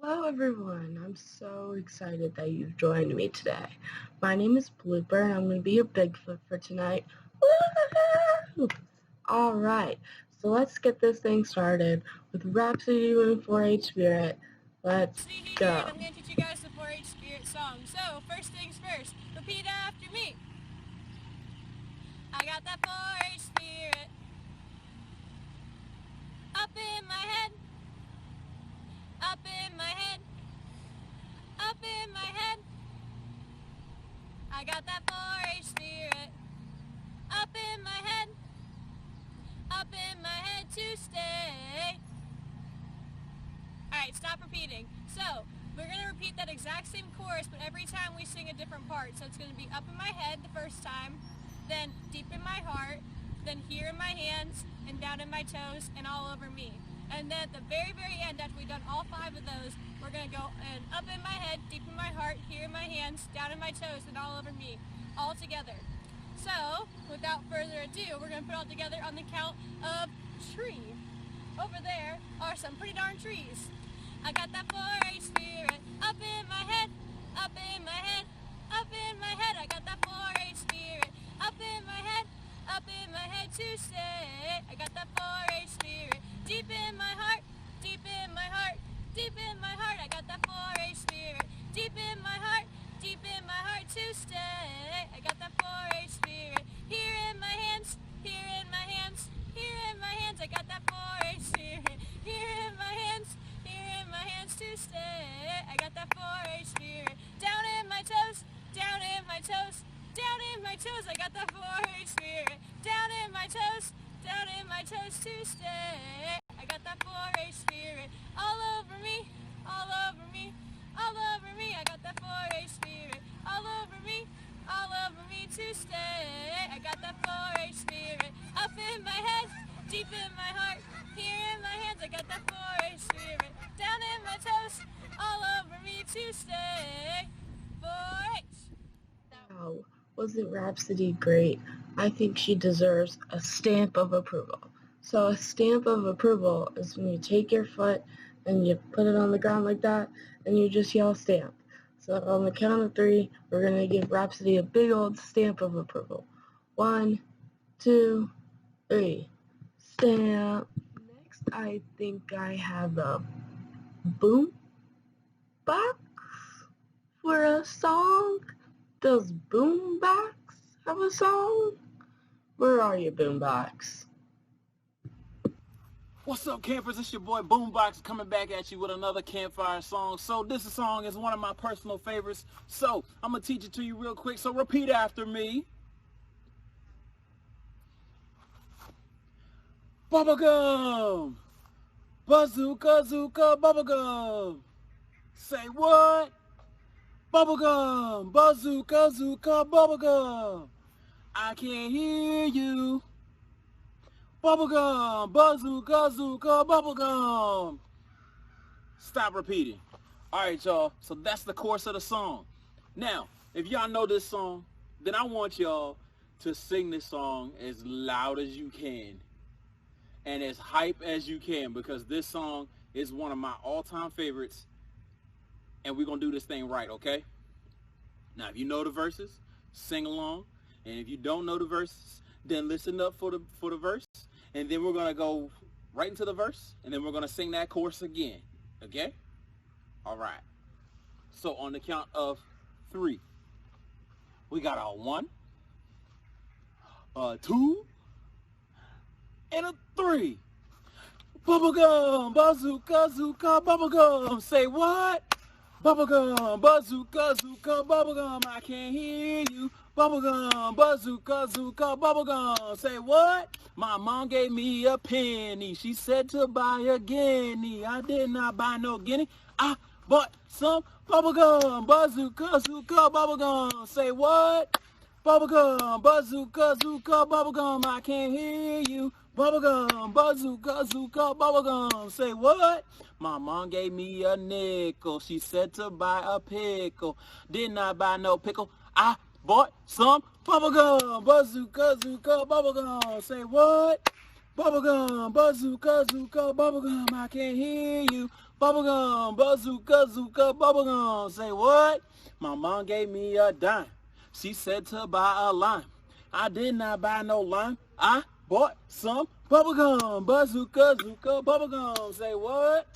Hello, everyone. I'm so excited that you've joined me today. My name is Blooper, and I'm going to be your Bigfoot for tonight. Woo! All right, so let's get this thing started with Rhapsody in 4-H Spirit. Let's See here, go. and I'm going to teach you guys the 4-H Spirit song. So, first things first, repeat after me. I got that 4-H Spirit up in my head, up in my head, up in my head. I got that 4-H Spirit up in my head, up in my head to stay. Alright, stop repeating. So, we're going to repeat that exact same chorus, but every time we sing a different part. So it's going to be up in my head the first time, then deep in my heart, then here in my hands, and down in my toes, and all over me. And then at the very, very end, after we've done all 5 of those, we're going to go and up in my head, deep in my heart, here in my hands, down in my toes, and all over me, all together. So, without further ado, we're going to put it all together on the count of tree. Over there are some pretty darn trees. I got that 4-H Spirit up in my head, up in my head, up in my head. I got that 4-H Spirit up in my head to stay. I got that 4-H Spirit deep in my heart, deep in my heart, deep in my heart. I got that 4-H Spirit deep in my heart to stay. I got that 4-H Spirit here in my hands, here in my hands, here in my hands. I got that 4-H Spirit here in my hands to stay. I got that 4-H Spirit down in my toes, down in my toes, down in my toes. I got that 4-H Spirit down in my toes to stay. I got that 4-H Spirit all over me, all over me, all over me. I got that 4-H Spirit all over me to stay. I got that 4-H Spirit up in my head, deep in my heart, here in my hands. I got that 4-H Spirit down in my toes, all over me to stay. 4-H. Wow, wasn't Rhapsody great? I think she deserves a stamp of approval. So a stamp of approval is when you take your foot and you put it on the ground like that, and you just yell stamp. So on the count of 3, we're going to give Rhapsody a big old stamp of approval. 1, 2, 3. Stamp. Next, I think I have a boom box for a song. Does Boombox have a song? Where are you, Boombox? What's up, campers? It's your boy Boombox coming back at you with another Campfire song. So this song is one of my personal favorites. So I'm going to teach it to you real quick. So repeat after me. Bubblegum. Bazooka, zooka, bubblegum. Say what? Bubblegum. Bazooka, zooka, bubblegum. I can't hear you. Bubblegum, bazooka, zooka, bubblegum. Stop repeating. All right, y'all. So that's the chorus of the song. Now, if y'all know this song, then I want y'all to sing this song as loud as you can and as hype as you can, because this song is one of my all-time favorites, and we're going to do this thing right, okay? Now, if you know the verses, sing along. And if you don't know the verses, then listen up for the verse. And then we're going to go right into the verse, and then we're going to sing that chorus again. Okay? All right. So on the count of 3, we got a 1, a 2, and a 3. Bubblegum, bazooka, zooka, bubblegum. Say what? Bubblegum, bazooka, zooka, bubblegum. I can't hear you. Bubblegum, bazooka, zooka, bubblegum. Say what? My mom gave me a penny. She said to buy a guinea. I did not buy no guinea. I bought some bubblegum, bazooka, zooka, bubblegum. Say what? Bubblegum, bazooka, zooka, bubblegum. I can't hear you. Bubblegum, bazooka, zooka, bubblegum. Say what? My mom gave me a nickel. She said to buy a pickle. Did not buy no pickle. I bought some bubblegum, bazooka, zooka, bubblegum. Say what? Bubblegum, bazooka, zooka, bubblegum. I can't hear you. Bubblegum, bazooka, zooka, bubblegum. Say what? My mom gave me a dime. She said to buy a lime. I did not buy no lime. I bought some bubblegum. Bazooka, zooka, bubblegum. Say what?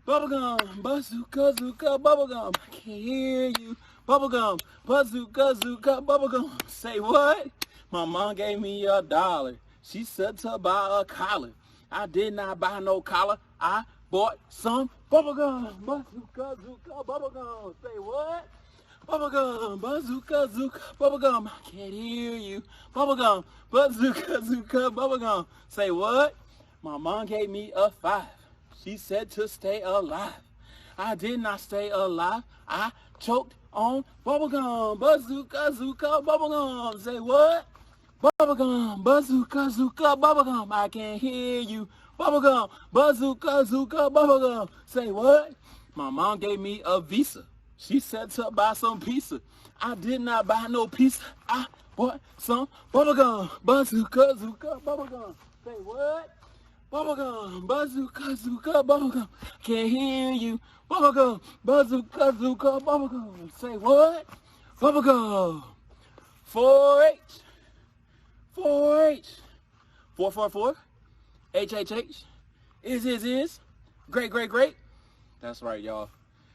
Bubblegum, bazooka, zooka, bubblegum. I can't hear you. Bubblegum, bazooka, zooka, bubblegum. Say what? My mom gave me $1. She said to buy a collar. I did not buy no collar. I bought some bubblegum. Bazooka, zooka, bubblegum. Say what? Bubblegum, bazooka, zooka, bubblegum. I can't hear you. Bubblegum, bazooka, zooka, bubblegum. Say what? My mom gave me a 5. She said to stay alive. I did not stay alive. I choked on bubblegum. Bazooka, zooka, bubblegum. Say what? Bubblegum, bazooka, zooka, bubblegum. I can't hear you. Bubblegum, bazooka, zooka, bubblegum. Say what? My mom gave me a Visa. She said to buy some pizza. I did not buy no pizza. I bought some bubblegum. Bazooka, zooka, bubblegum. Say what? Bubblegum, bazooka, zooka, bubblegum. Can't hear you. Bubblegum, bazooka, zooka, bubblegum. Say what? Bubblegum. 4-H. 4-H. 444. HHH. Is. Great. That's right, y'all.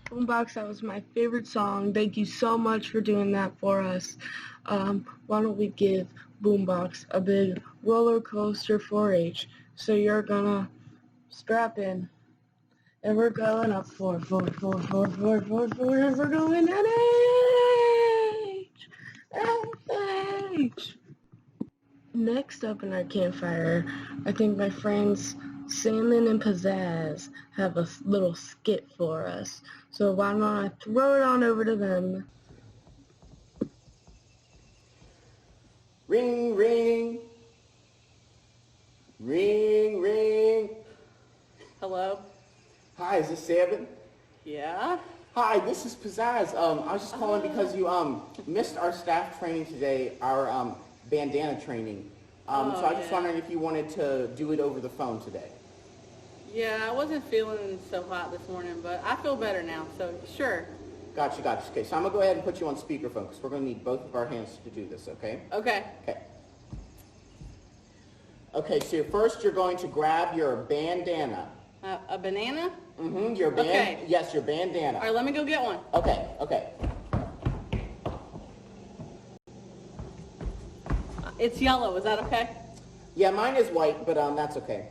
Boombox, that was my favorite song. Thank you so much for doing that for us. Why don't we give Boombox a big roller coaster 4-H? So you're gonna strap in, and we're going up 4, and we're going NH. Next up in our campfire, I think my friends Salmon and Pizzazz have a little skit for us. So why don't I throw it on over to them? Ring, ring. Ring, ring. Hello? Hi, is this Salmon? Yeah? Hi, this is Pizzazz. I was just calling because you missed our staff training today, our bandana training. So I was just wondering if you wanted to do it over the phone today. Yeah, I wasn't feeling so hot this morning, but I feel better now, so sure. Gotcha. Okay, so I'm going to go ahead and put you on speakerphone because we're going to need both of our hands to do this, okay? Okay. Okay, so first you're going to grab your bandana. A banana? Mm-hmm, your Okay. Yes, your bandana. All right, let me go get one. Okay. It's yellow, is that okay? Yeah, mine is white, but that's okay.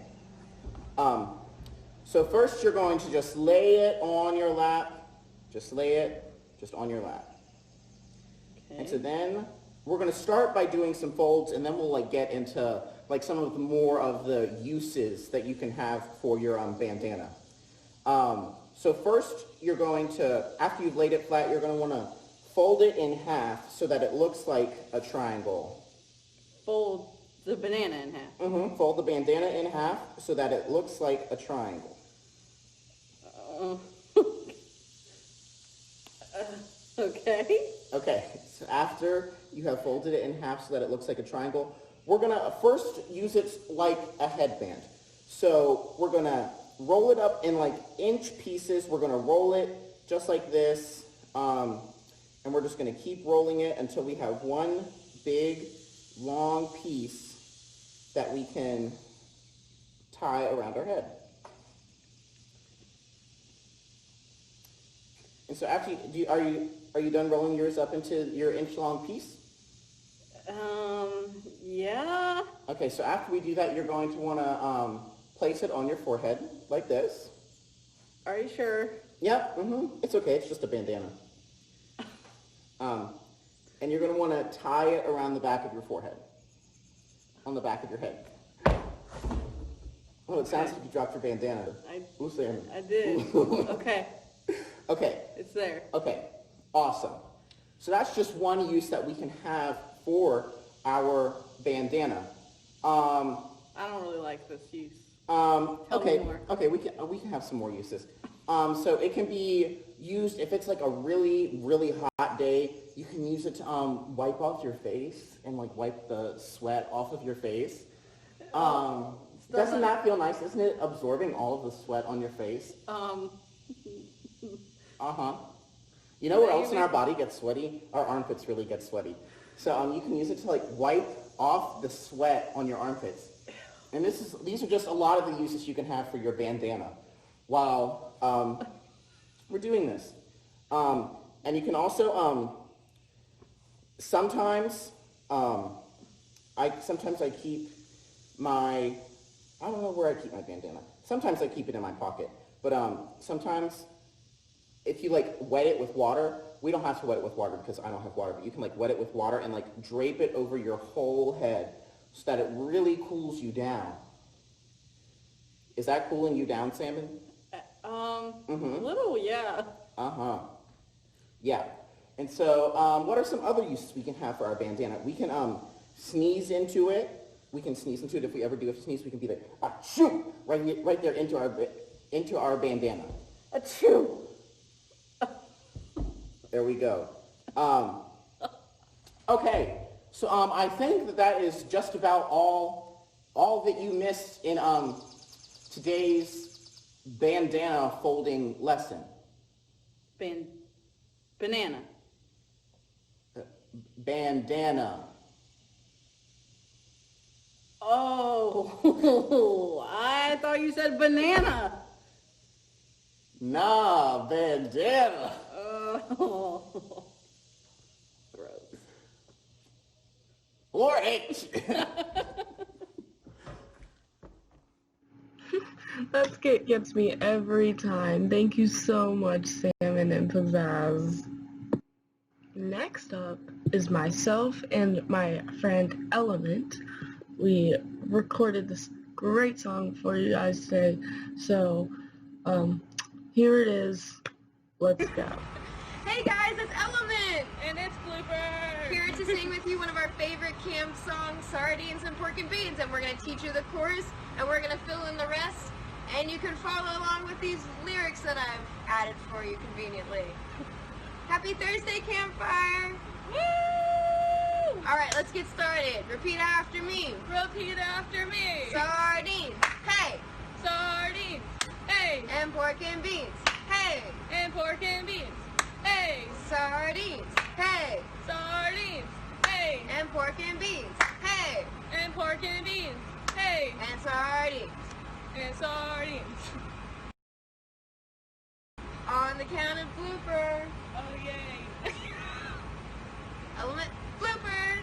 So first you're going to just lay it on your lap. Just lay it just on your lap. Okay. And so then we're going to start by doing some folds, and then we'll get into some of the more of the uses that you can have for your bandana. So first you're going to, after you've laid it flat, you're going to want to fold it in half so that it looks like a triangle. Fold the banana in half. Mm-hmm. Fold the bandana in half so that it looks like a triangle. Okay. Okay, so after you have folded it in half so that it looks like a triangle, we're going to first use it like a headband. So we're going to roll it up in inch pieces. We're going to roll it just like this, and we're just going to keep rolling it until we have one big, long piece that we can tie around our head. And so after are you done rolling yours up into your inch-long piece? Yeah. Okay, so after we do that, you're going to want to place it on your forehead like this. Are you sure? Yep, it's okay, it's just a bandana. And you're going to want to tie it around the back of your forehead, on the back of your head. Oh, it sounds like you dropped your bandana. Ooh, Sam. I did. Okay. Okay. It's there. Okay, awesome. So that's just one use that we can have for our bandana. I don't really like this use. Okay, Tell me more. okay, we can have some more uses. So it can be used if it's a really, really hot day. You can use it to wipe off your face and wipe the sweat off of your face. Doesn't that feel nice? Isn't it absorbing all of the sweat on your face? Uh-huh. You know what else in our body gets sweaty? Our armpits really get sweaty. So you can use it to like wipe off the sweat on your armpits. And these are just a lot of the uses you can have for your bandana while we're doing this. And you can also sometimes I keep my, I don't know where I keep my bandana. Sometimes I keep it in my pocket, but sometimes if you like wet it with water, we don't have to wet it with water because I don't have water, but you can like wet it with water and like drape it over your whole head so that it really cools you down. Is that cooling you down, Salmon? A little, yeah. Uh-huh. Yeah. And so what are some other uses we can have for our bandana? We can sneeze into it. We can sneeze into it. If we ever do a sneeze, we can be like, achoo, right there into our bandana. Achoo. There we go. Okay, so I think that is just about all that you missed in today's bandana folding lesson. Banana. Bandana. Oh, I thought you said banana. Nah, bandana. Oh. Gross. Or H. That skit gets me every time. Thank you so much, Salmon and Pizzazz. Next up is myself and my friend Element. We recorded this great song for you guys today. So, here it is. Let's go. Hey guys, it's Element! And it's Blooper. Here to sing with you one of our favorite camp songs, Sardines and Pork and Beans. And we're going to teach you the chorus, and we're going to fill in the rest. And you can follow along with these lyrics that I've added for you conveniently. Happy Thursday, Campfire! Woo! Alright, let's get started. Repeat after me. Repeat after me. Sardines, hey! Sardines, hey! And pork and beans, hey! And pork and beans, hey! Sardines, hey! Sardines, hey! And pork and beans, hey! And pork and beans, hey! And sardines. And sardines. On the count of Blooper. Oh yay! Element, Blooper.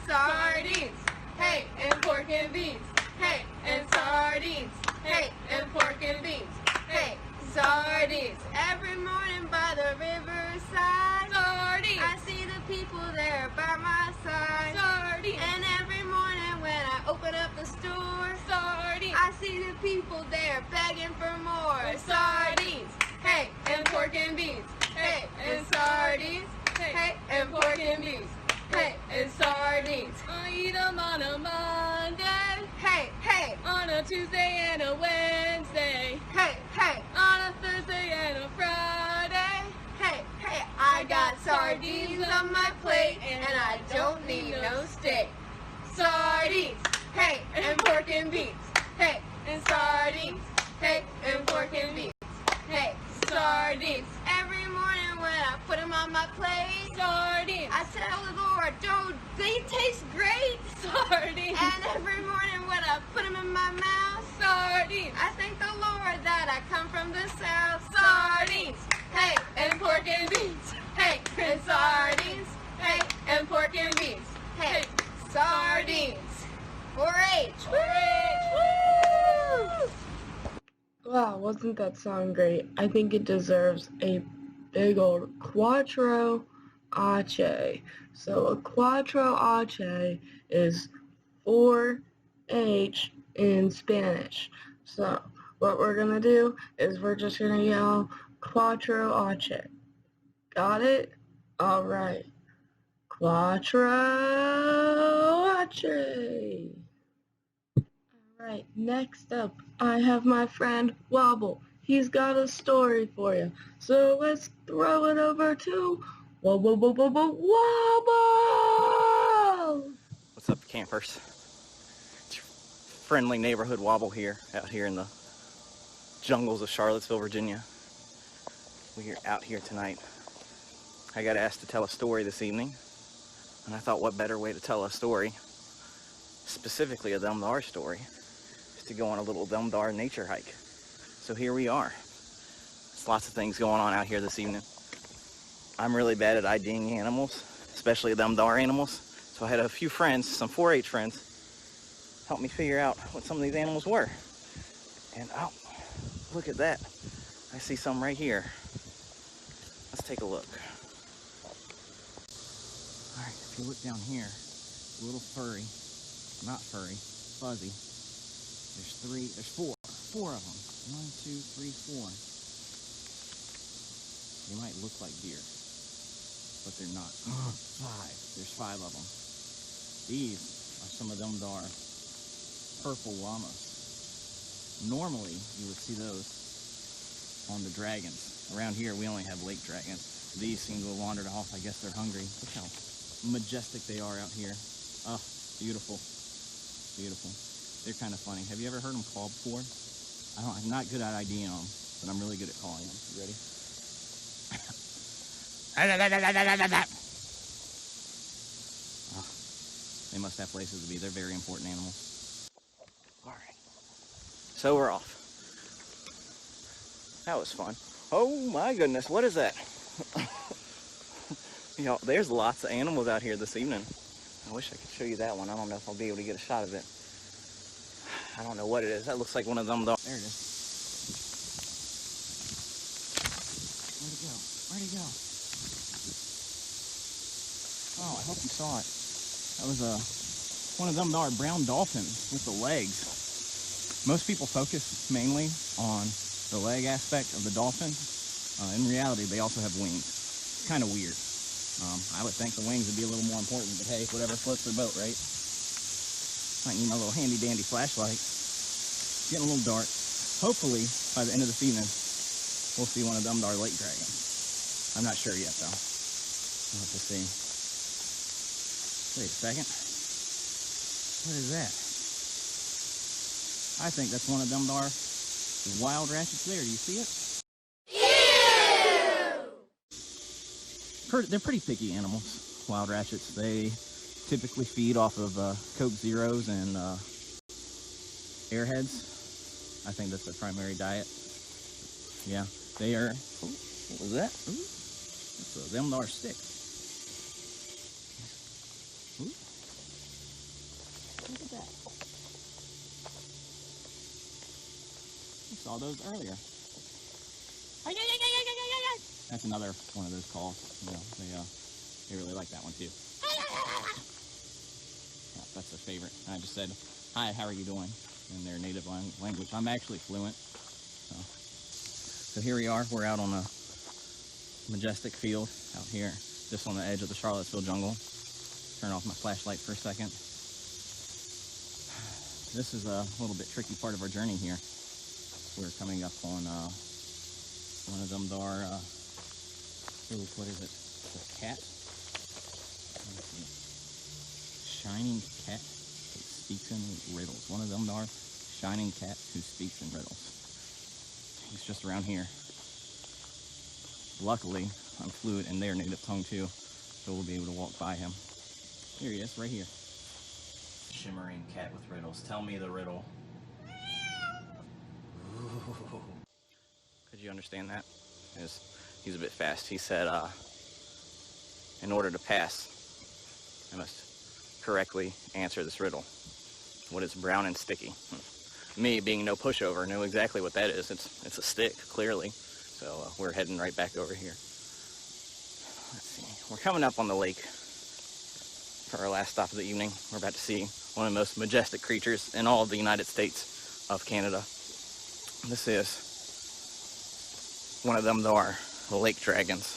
Sardines, hey! And pork and beans, Hey! and sardines, Hey! and pork and beans, Hey! Sardines. Every morning by the riverside, sardines, I see the people there by my side. sardines, And every morning when I open up the store, sardines, I see the people there begging for more. Sardines, hey! and pork and beans, Hey! and sardines, Hey! and pork and beans, Hey! and sardines. I eat them on a Monday, Hey! Hey! on a Tuesday and a Wednesday, Hey! Hey! on a Thursday and a Friday. Hey! Hey! I got sardines on my plate, and I don't need no steak. Sardines, hey! And pork and beans, Hey! and sardines, Hey! and pork and beans, Hey! sardines, Every morning when I put them on my plate, sardines, I tell the Lord, dude, they taste great. sardines, And every morning when I put them in my mouth, sardines, I thank the Lord that I come from the South. Sardines, hey! and pork and beans, Hey! And sardines, hey! and pork and beans, Hey! Sardines. 4-H. Woo! Wow, wasn't that song great? I think it deserves a big old quattro ache. So a quattro ache is 4-H in Spanish. So what we're going to do is we're just going to yell quattro ache. Got it? All right. Quattro ache. Alright, next up, I have my friend Wobble. He's got a story for you. So let's throw it over to Wobble. What's up, campers? It's your friendly neighborhood Wobble here, out here in the jungles of Charlottesville, Virginia. We are out here tonight. I got asked to tell a story this evening, and I thought what better way to tell a story, specifically a Dumdar story, is to go on a little Dumdar nature hike. So here we are. There's lots of things going on out here this evening. I'm really bad at IDing animals, especially Dumdar animals, so I had a few friends, some 4-H friends, help me figure out what some of these animals were. And oh, look at that. I see some right here. Let's take a look. All right, if you look down here, a little furry, not furry, fuzzy. There's four of them. 1, 2, 3, 4. They might look like deer, but they're not. 5. There's 5 of them. These are some of Dumdar purple llamas. Normally, you would see those on the dragons. Around here, we only have lake dragons. These seem to have wandered off. I guess they're hungry. Look how majestic they are out here. Oh, beautiful. Beautiful. They're kind of funny. Have you ever heard them call before? I'm not good at IDing them, but I'm really good at calling them. You ready? Oh, they must have places to be. They're very important animals. All right. So we're off. That was fun. Oh my goodness, what is that? You know, there's lots of animals out here this evening. I wish I could show you that one. I don't know if I'll be able to get a shot of it. I don't know what it is. That looks like one of them. There it is. Where'd it go? Where'd it go? Oh, I hope you saw it. That was one of them brown dolphins with the legs. Most people focus mainly on the leg aspect of the dolphin. In reality, they also have wings. It's kind of weird. I would think the wings would be a little more important, but hey, whatever floats their boat, right? Might need my little handy dandy flashlight. Getting a little dark. Hopefully, by the end of this evening, we'll see one of Dumdar lake dragons. I'm not sure yet, though. We'll have to see. Wait a second. What is that? I think that's one of Dumdar's wild ratchets there. Do you see it? They're pretty picky animals, wild ratchets. They typically feed off of Coke Zeros and Airheads. I think that's their primary diet. Yeah, they are. Ooh, what was that? Ooh, that's a Dumdar stick. Ooh. Look at that. We saw those earlier. That's another one of those calls. You know, they really like that one too. Yeah, that's their favorite. And I just said, "Hi, how are you doing?" in their native language. I'm actually fluent. So here we are. We're out on a majestic field out here, just on the edge of the Charlottesville jungle. Turn off my flashlight for a second. This is a little bit tricky part of our journey here. We're coming up on one of Dumdar. What is it? A cat? Shining cat that speaks in riddles. One of Dumdar shining cat who speaks in riddles. He's just around here. Luckily, I'm fluent in their native tongue too, so we'll be able to walk by him. Here he is, right here. Shimmering cat with riddles. Tell me the riddle. Ooh. Could you understand that? He's a bit fast. He said, in order to pass, I must correctly answer this riddle. What is brown and sticky? Me, being no pushover, know exactly what that is. It's a stick, clearly. So we're heading right back over here. Let's see. We're coming up on the lake for our last stop of the evening. We're about to see one of the most majestic creatures in all of the United States of Canada. This is one of them, the lake dragons.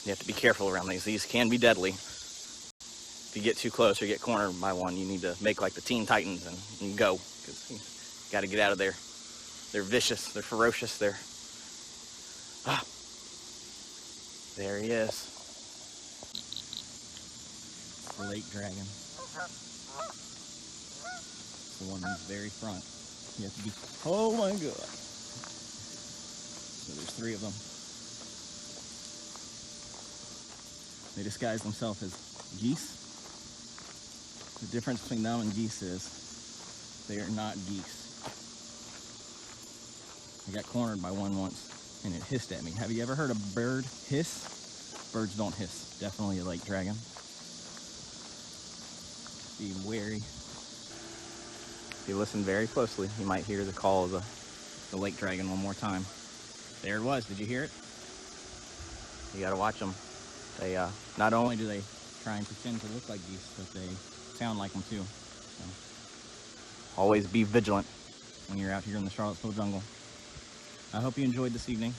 You have to be careful around these. These can be deadly. If you get too close or get cornered by one, you need to make like the Teen Titans and go, because you got to get out of there. They're vicious. They're ferocious. There he is. The lake dragon. It's the one in the very front. You have to be. Oh my God. So there's 3 of them. They disguise themselves as geese. The difference between them and geese is they are not geese. I got cornered by one once and it hissed at me. Have you ever heard a bird hiss? Birds don't hiss. Definitely a lake dragon. Be wary. If you listen very closely, you might hear the call of the lake dragon one more time. There it was. Did you hear it? You gotta watch them. They not only do they try and pretend to look like geese, but they sound like them too. So, always be vigilant when you're out here in the Charlottesville jungle. I hope you enjoyed this evening.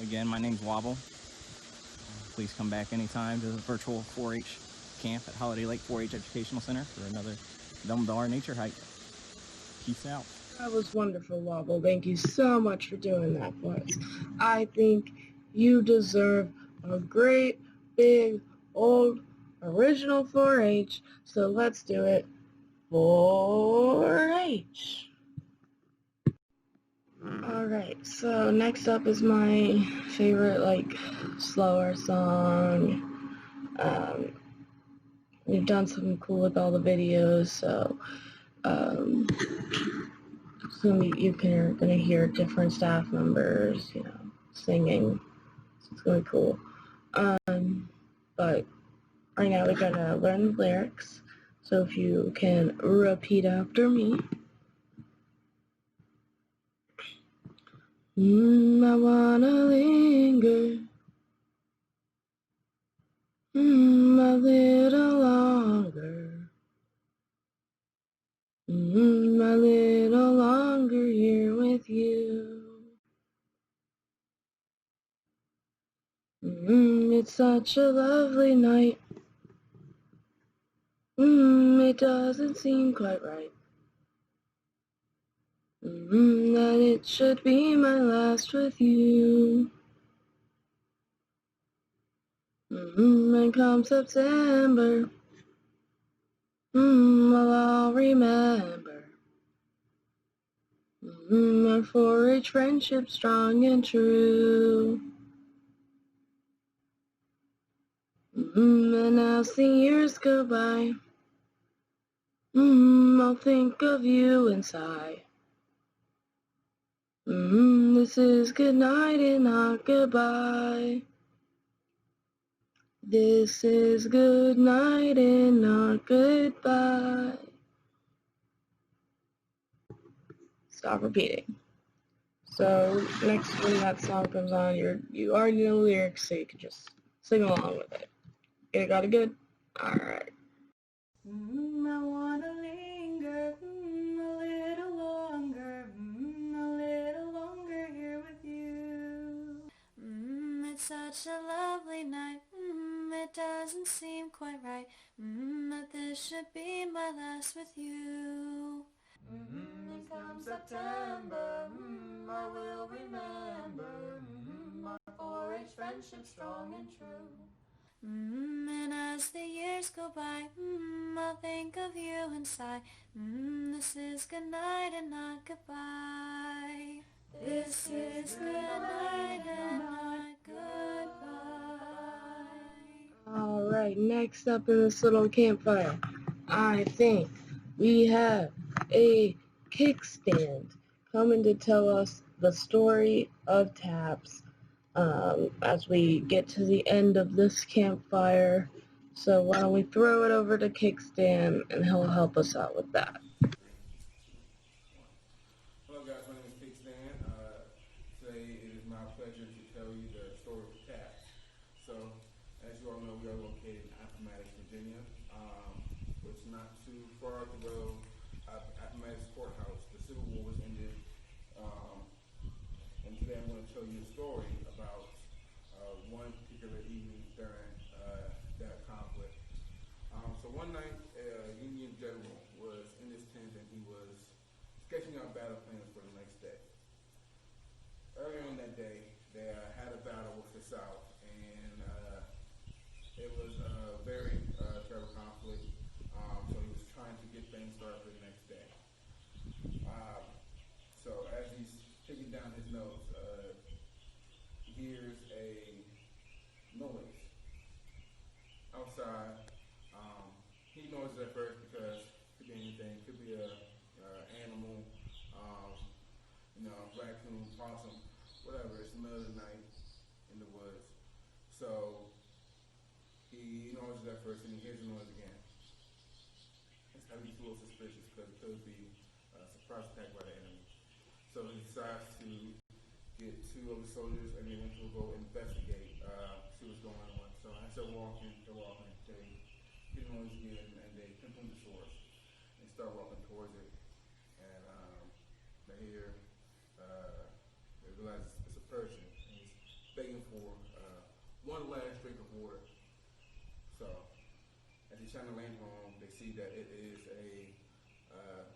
Again, my name's Wobble. Please come back anytime to the virtual 4-H camp at Holiday Lake 4-H Educational Center for another Dumb Dar nature hike. Peace out. That was wonderful, Wobble. Thank you so much for doing that for us. I think you deserve a great, big, old, original 4-H, so let's do it. 4-H. Alright, so next up is my favorite, slower song. We've done something cool with all the videos, so soon you're gonna hear different staff members, singing. So it's gonna be cool. But right now we're gonna learn the lyrics. So if you can repeat after me. I wanna linger a little longer. A little longer here with you. It's such a lovely night. It doesn't seem quite right. That it should be my last with you. And come September, I'll remember. Our 4-H friendship strong and true. And as the years go by, I'll think of you and sigh. This is goodnight and not goodbye. This is goodnight and not goodbye. Stop repeating. So next when that song comes on, you already know the lyrics, so you can just sing along with it. Got it good? Alright. I wanna linger a little longer here with you. It's such a lovely night. It doesn't seem quite right. That this should be my last with you. And come September, I will remember. Our 4-H friendship strong and true. And as the years go by, I'll think of you and sigh. This is goodnight and not goodbye. This is goodnight and not goodbye. Alright, next up in this little campfire, I think we have a kickstand coming to tell us the story of taps. As we get to the end of this campfire. So why don't we throw it over to Kickstand and he'll help us out with that. Hello guys, my name is Kickstand. Today it is my pleasure to tell you the story of taps. So, as you all know, we are located in Appomattox, Virginia. It's not too far to go. Appomattox Courthouse. The Civil War was ended. And today I'm going to tell you a story about one particular evening during that conflict. So one night, a Union general was in his tent and he was sketching out battle plans for the next day. Earlier in that day, they had a battle with the South, and it was a very terrible conflict. So he was trying to get things started for the next day. So as he's taking down his notes, hears a noise outside. He knows it at first because it could be anything. It could be a animal, raccoon, possum, whatever. It's the middle of the night in the woods. So he knows it at first and he hears the noise again. It's how he's a little suspicious because it could be a surprise attack by the enemy. So he decides to get two of the soldiers and they went to go investigate, see what's going on. So as they're walking, they get the noise again and they pinpoint the source and start walking towards it. And they hear, they realize it's a person and he's begging for one last drink of water. So as they shine the lantern on, they see that it is a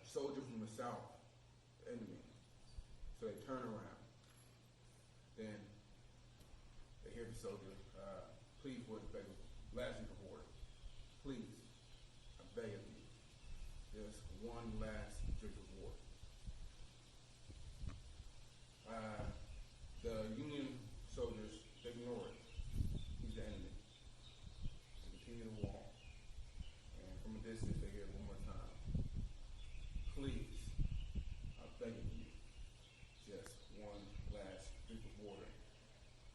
soldier from the south, the enemy. So they turn around. Then they hear the soldier plead for his beggar, last drink of water. Please, I beg of you, just one last drink of water. The Union soldiers ignore it. He's the enemy. They continue to walk. And from a distance, they hear it one more time. Please, I beg of you, just one last drink of water.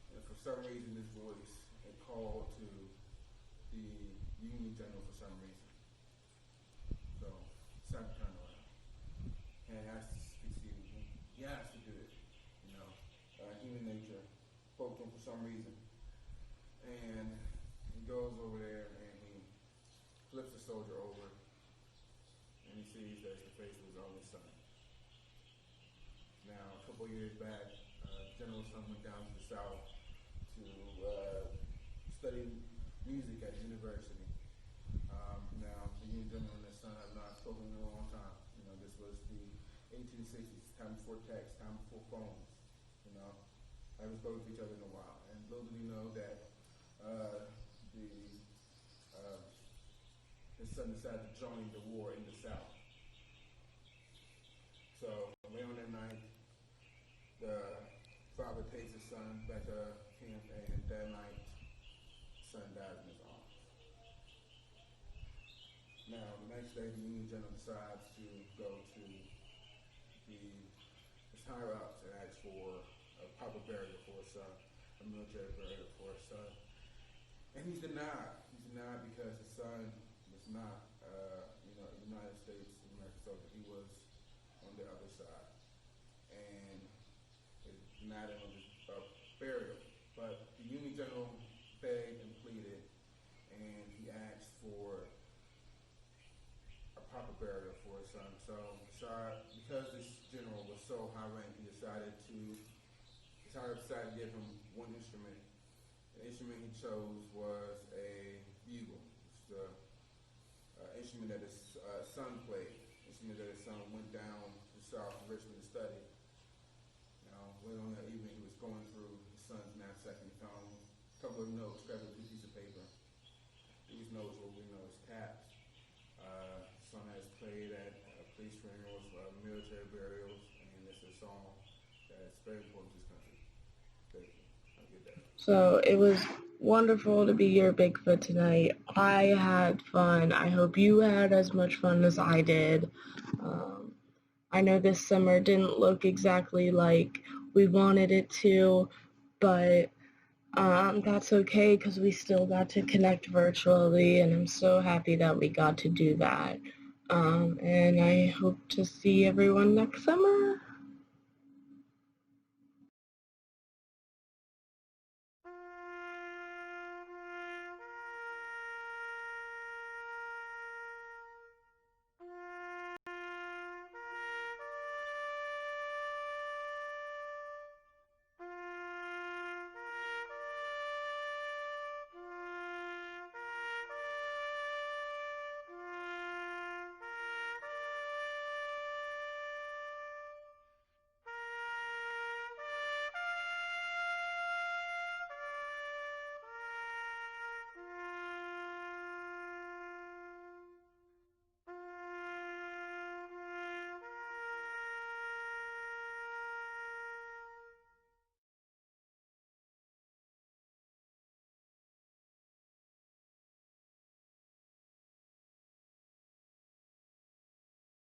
And for some reason, this voice had called to the Union general for some reason. So, it's time to turn around. And he has to succeed. He has to do it. Human nature spoke to him for some reason. And he goes over there and he flips the soldier over and he sees that it's the face of his only son. Now, a couple of years back, General's son went down to the south to study music at the university. Now, the Union General and his son have not spoken in a long time. This was the 1860s, time before text, time before phones. I haven't spoken to each other in a while. And little did he know that his son decided to join the war in the South. So later on that night, the father takes his son back to camp, and that night, the son dies in his arms. Now, the next day, the Union General decides to go to his higher ups and ask for a proper burial for his son, a military burial for his son. And he's denied. He's denied because his son was not, United States American soldier. He was on the other side. And it denied him of burial. But the Union General begged and pleaded, and he asked for a proper burial for his son. So, because this general was so high ranked, he decided to give him one instrument. The instrument he chose was a bugle. It's the instrument that his son played. Instrument that his son went down to the south to Richmond to study. Now, later on that evening, he was going through his son's knapsack and he found a couple of notes, scratched on a piece of paper. These notes were, his taps. Son has played at police funerals, military burials, and it's a song that's very important to this country. So it was wonderful to be your Bigfoot tonight. I had fun. I hope you had as much fun as I did. I know this summer didn't look exactly like we wanted it to, but that's okay because we still got to connect virtually, and I'm so happy that we got to do that. And I hope to see everyone next summer.